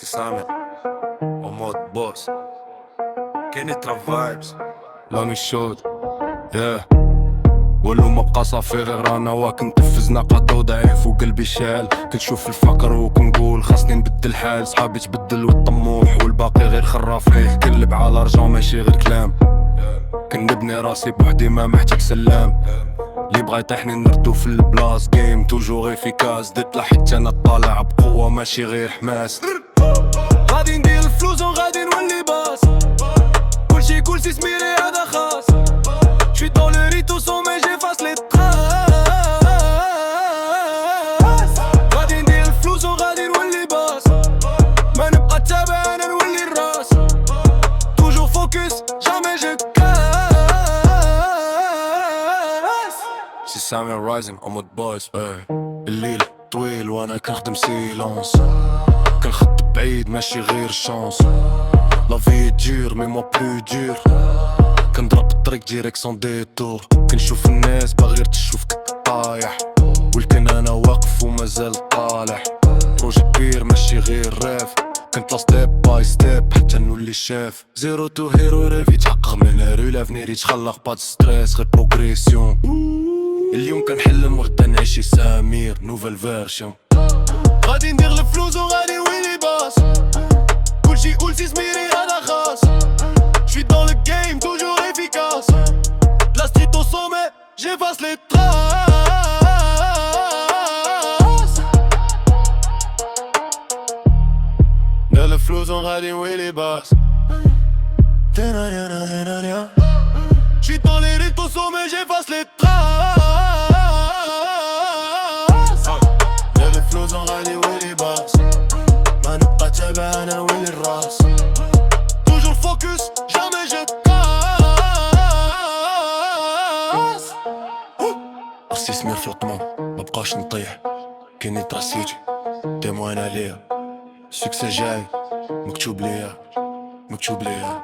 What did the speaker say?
C'est ça, man. En mode boss. كينيترا فايبس لاني الشوت yeah. ولو مبقى صافي غير انا وكنتفز ناقة وضعيف وقلبي شال. كنشوف الفقر وكنقول خاصني نبدل حال. صحابي تبدل والطموح والباقي غير خراف ليه. كنلب على رجون ماشي غير كلام. كنبني راسي بوحدي ما محتاج سلام. اللي بغا يطيحني نردو في البلاص. جيم توجور افيكاس. ديت حتى انا طالع بقوة ماشي غير حماس. غادي ندير الفلوس وغادي نولي باص. كلشي كلشي سميري هذا خاص. شوي دون لو ريتو سون مي جيفاس لي تراس. غادي ندير الفلوس وغادي نولي باص. ما نبقى تابع انا نولي الراس. توجور فوكس جامي جو كاس. سي سامي رايزين اون مود بويز. الليل طويل وانا كنخدم سيلونس. كنخط بعيد ماشي غير شانس. لا في دور مي مو بلو دور. كنضرب الطريق ديريكسيون ديتور. كنشوف الناس باغي تشوفك طايح. ولكن انا واقف ومازال طالع. بروجي كبير ماشي غير راف. كنطلع ستيب باي ستيب حتى نولي شاف. زيرو تو هيرو ريفي تحقق من هيرو. لافنير يتخلق با ستريس غير بروغريسيون. اليوم كنحلم وغدا نعيش سمير نوفيل فيرسيون. غادي ندير الفلوس وغادي نولي باص. كلشي كلشي سميري هذا خاص. شوي دون لو جيم توجور افيكاس. لا ستريت او سومي جيفاس لي تراس. ندير الفلوس وغادي نولي باص. شوي دون لي ريت او سومي جيفاس لي تراس. ندير الفلوس وغادي نولي باص. ما نبقى تابع انا نولي الراس. توجور فوكس جامي جو كاس. خصي سمير في القمام مبقاش نطيح. كينيترا سيتي تيموان عليا. سكسي جاي مكتوب ليا مكتوب ليا.